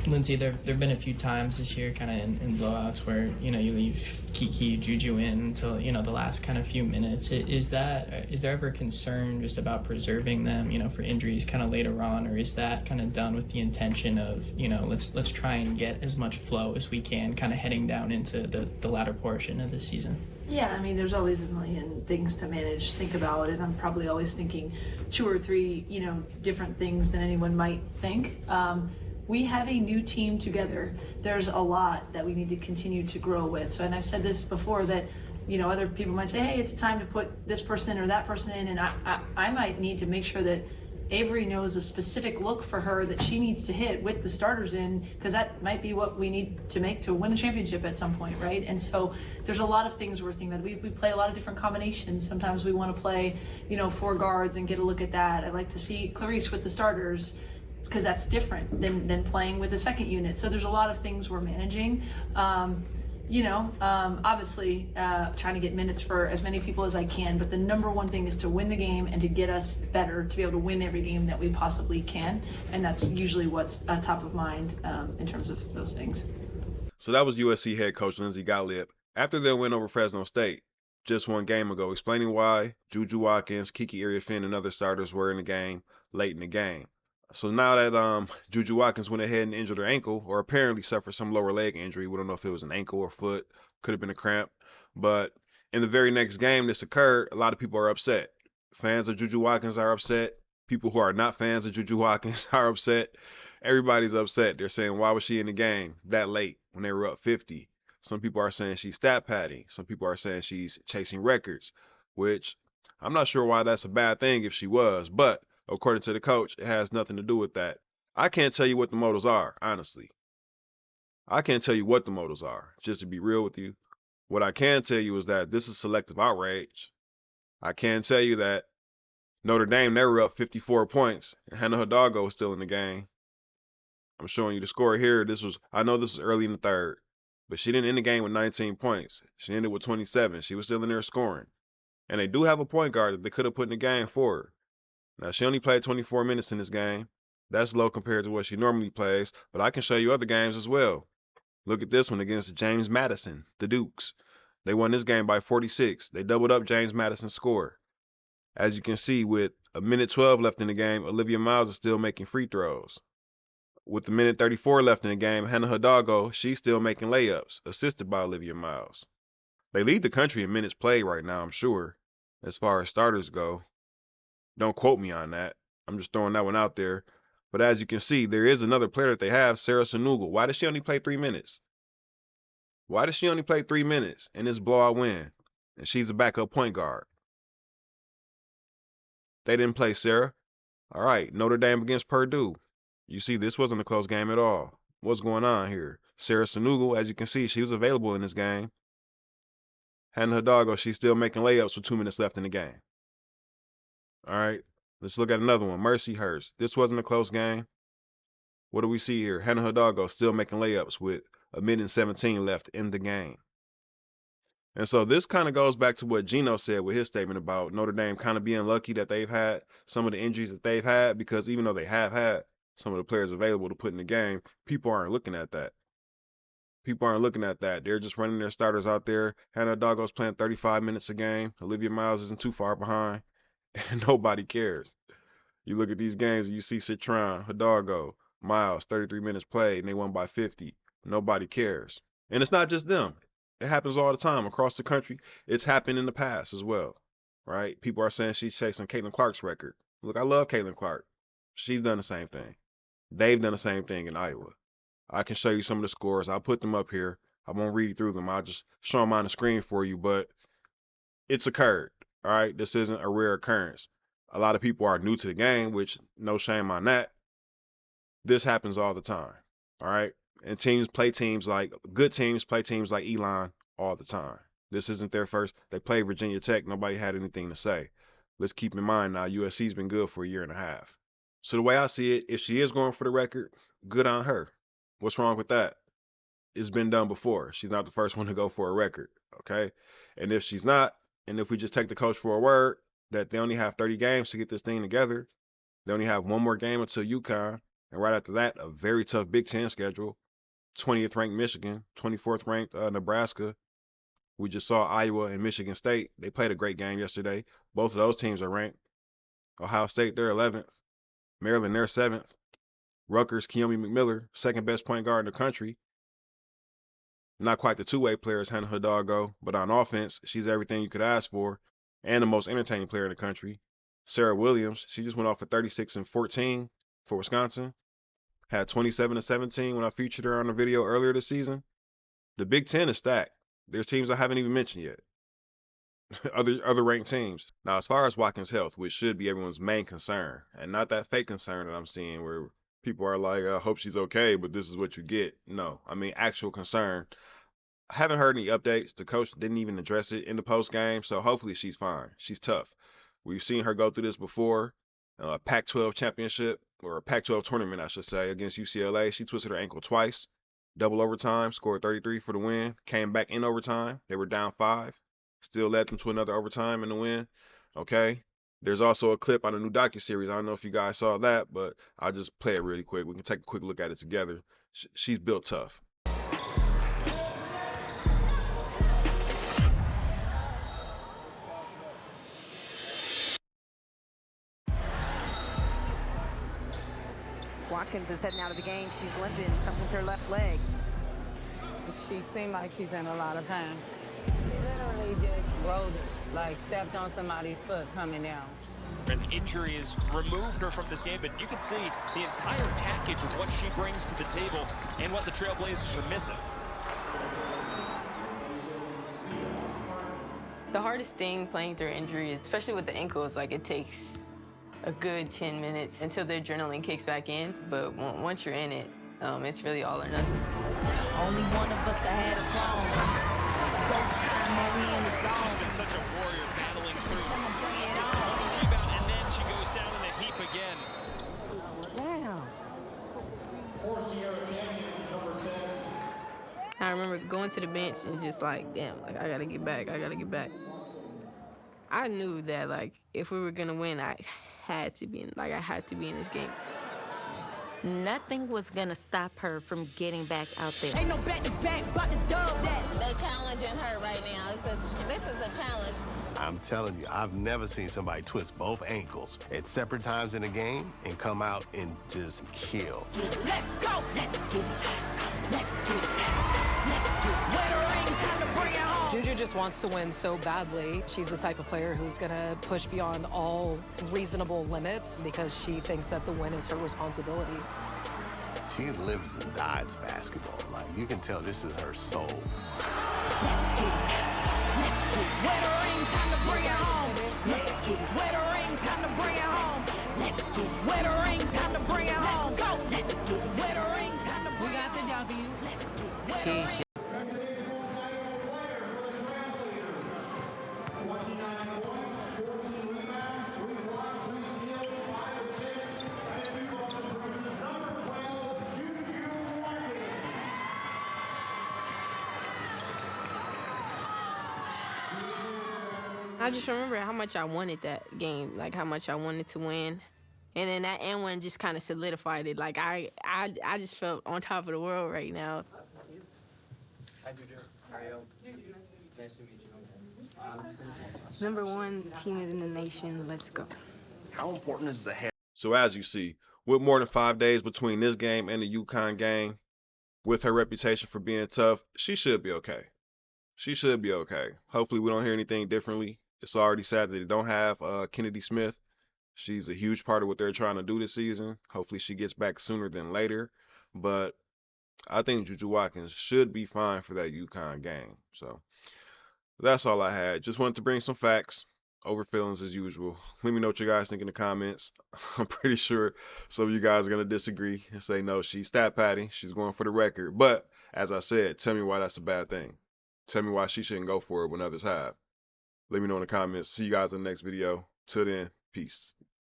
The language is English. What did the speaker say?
Lindsay, there've been a few times this year, kind of in blowouts, where you leave Kiki, Juju in until the last kind of few minutes. Is there ever concern just about preserving them, for injuries kind of later on, or is that kind of done with the intention of let's try and get as much flow as we can, kind of heading down into the latter portion of this season? Yeah, I mean, there's always a million things to manage, think about, and I'm probably always thinking 2 or 3, different things than anyone might think. We have a new team together. There's a lot that we need to continue to grow with. So, and I've said this before that, other people might say, hey, it's time to put this person in or that person in, and I might need to make sure that Avery knows a specific look for her that she needs to hit with the starters in, because that might be what we need to make to win a championship at some point, right? And so there's a lot of things we're thinking about. We play a lot of different combinations. Sometimes we want to play, 4 guards and get a look at that. I like to see Clarice with the starters, because that's different than playing with a second unit. So there's a lot of things we're managing. Obviously trying to get minutes for as many people as I can, but the number one thing is to win the game and to get us better, to be able to win every game that we possibly can. And that's usually what's top of mind in terms of those things. So that was USC head coach Lindsay Gottlieb after their win over Fresno State just one game ago, explaining why Juju Watkins, Kiki Iriafen, and other starters were in the game late in the game. So now that Juju Watkins went ahead and injured her ankle, or apparently suffered some lower leg injury, we don't know if it was an ankle or foot, could have been a cramp, but in the very next game this occurred, a lot of people are upset. Fans of Juju Watkins are upset. People who are not fans of Juju Watkins are upset. Everybody's upset. They're saying, why was she in the game that late when they were up 50? Some people are saying she's stat padding. Some people are saying she's chasing records, which I'm not sure why that's a bad thing if she was, but according to the coach, it has nothing to do with that. I can't tell you what the motives are, honestly. I can't tell you what the motives are, just to be real with you. What I can tell you is that this is selective outrage. I can tell you that Notre Dame, they were up 54 points, and Hannah Hidalgo was still in the game. I'm showing you the score here. I know this is early in the third, but she didn't end the game with 19 points. She ended with 27. She was still in there scoring. And they do have a point guard that they could have put in the game for her. Now, she only played 24 minutes in this game. That's low compared to what she normally plays, but I can show you other games as well. Look at this one against James Madison, the Dukes. They won this game by 46. They doubled up James Madison's score. As you can see, with a minute 12 left in the game, Olivia Miles is still making free throws. With a minute 34 left in the game, Hannah Hidalgo, she's still making layups, assisted by Olivia Miles. They lead the country in minutes played right now, I'm sure, as far as starters go. Don't quote me on that. I'm just throwing that one out there. But as you can see, there is another player that they have, Sarah Sanugal. Why does she only play 3 minutes? Why does she only play 3 minutes in this blowout win? And she's a backup point guard. They didn't play Sarah. All right, Notre Dame against Purdue. You see, this wasn't a close game at all. What's going on here? Sarah Sanugal, as you can see, she was available in this game. Hannah Hidalgo, she's still making layups with 2 minutes left in the game. All right, let's look at another one. Mercy Hurst. This wasn't a close game. What do we see here? Hannah Hidalgo still making layups with a minute and 17 left in the game. And so this kind of goes back to what Gino said with his statement about Notre Dame kind of being lucky that they've had some of the injuries that they've had, because even though they have had some of the players available to put in the game, people aren't looking at that. People aren't looking at that. They're just running their starters out there. Hannah Hidalgo's playing 35 minutes a game. Olivia Miles isn't too far behind. And nobody cares. You look at these games and you see Citron, Hidalgo, Miles, 33 minutes played, and they won by 50. Nobody cares. And it's not just them. It happens all the time across the country. It's happened in the past as well, right? People are saying she's chasing Caitlin Clark's record. Look, I love Caitlin Clark. She's done the same thing. They've done the same thing in Iowa. I can show you some of the scores. I'll put them up here. I won't read through them. I'll just show them on the screen for you, but it's occurred. All right, this isn't a rare occurrence. A lot of people are new to the game, which no shame on that. This happens all the time. All right, and good teams play teams like Elon all the time. This isn't their first. They played Virginia Tech. Nobody had anything to say. Let's keep in mind now, USC's been good for a year and a half. So the way I see it, if she is going for the record, good on her. What's wrong with that? It's been done before. She's not the first one to go for a record, okay? And if she's not, and if we just take the coach for a word that they only have 30 games to get this thing together, they only have one more game until UConn, And right after that, a very tough Big Ten schedule. 20th ranked Michigan, 24th ranked Nebraska. We just saw Iowa and Michigan State. They played a great game yesterday. Both of those teams are ranked. Ohio State, they're 11th. Maryland, they're 7th. Rutgers, Keone McMiller, second best point guard in the country. Not quite the two-way player as Hannah Hidalgo, but on offense, she's everything you could ask for, and the most entertaining player in the country. Sarah Williams, she just went off for 36 and 14 for Wisconsin. Had 27 and 17 when I featured her on the video earlier this season. The Big Ten is stacked. There's teams I haven't even mentioned yet. other ranked teams. Now, as far as Watkins' health, which should be everyone's main concern, and not that fake concern that I'm seeing where people are like, I hope she's okay, but this is what you get. No, I mean actual concern. I haven't heard any updates. The coach didn't even address it in the post game, so hopefully she's fine. She's tough. We've seen her go through this before. Pac-12 championship, or a Pac-12 tournament, I should say, against UCLA. She twisted her ankle twice. Double overtime, scored 33 for the win. Came back in overtime. They were down 5. Still led them to another overtime in the win. Okay. There's also a clip on a new docuseries. I don't know if you guys saw that, but I'll just play it really quick. We can take a quick look at it together. She's built tough. Watkins is heading out of the game. She's limping, something with her left leg. She seemed like she's in a lot of pain. She literally just rolled it, like stepped on somebody's foot coming down. An injury has removed her from this game, but you can see the entire package of what she brings to the table and what the Trailblazers are missing. The hardest thing playing through injury, especially with the ankles, like it takes a good 10 minutes until the adrenaline kicks back in. But once you're in it, it's really all or nothing. Only one of us that had a phone. She's been such a warrior battling through. Rebound, and then she goes down in a heap again. I remember going to the bench and just like, damn, like I gotta get back. I knew that like if we were gonna win, I had to be in this game. Nothing was gonna stop her from getting back out there. Ain't no back to back, but the dub that. They're challenging her right now. This is a challenge. I'm telling you, I've never seen somebody twist both ankles at separate times in a game and come out and just kill. Let's go. Let's get it. Let's get it. Let's get it. Where the ring, time to bring it home. Juju just wants to win so badly. She's the type of player who's gonna push beyond all reasonable limits because she thinks that the win is her responsibility. She lives and dies basketball. Like, you can tell this is her soul. Let's get it. Let's get it. Where the ring, time to bring it home. Let's get it. Where the ring, time to bring it home. Let's get it. Where the ring, time to bring it home. Let's go. Let's get it. Where the ring, time to bring it home. We got the W. Let's get it. I just remember how much I wanted that game, like how much I wanted to win. And then that and one just kind of solidified it. Like I just felt on top of the world right now. Hi, Juju. How are you? Nice to meet you. Number 1 team in the nation. Let's go. How important is the hair? So as you see, with more than 5 days between this game and the UConn game, with her reputation for being tough, she should be okay. She should be okay. Hopefully we don't hear anything differently. It's already sad that they don't have Kennedy Smith. She's a huge part of what they're trying to do this season. Hopefully she gets back sooner than later. But I think Juju Watkins should be fine for that UConn game. So that's all I had. Just wanted to bring some facts over feelings as usual. Let me know what you guys think in the comments. I'm pretty sure some of you guys are going to disagree and say, no, she's stat padding. She's going for the record. But as I said, tell me why that's a bad thing. Tell me why she shouldn't go for it when others have. Let me know in the comments. See you guys in the next video. Till then, peace.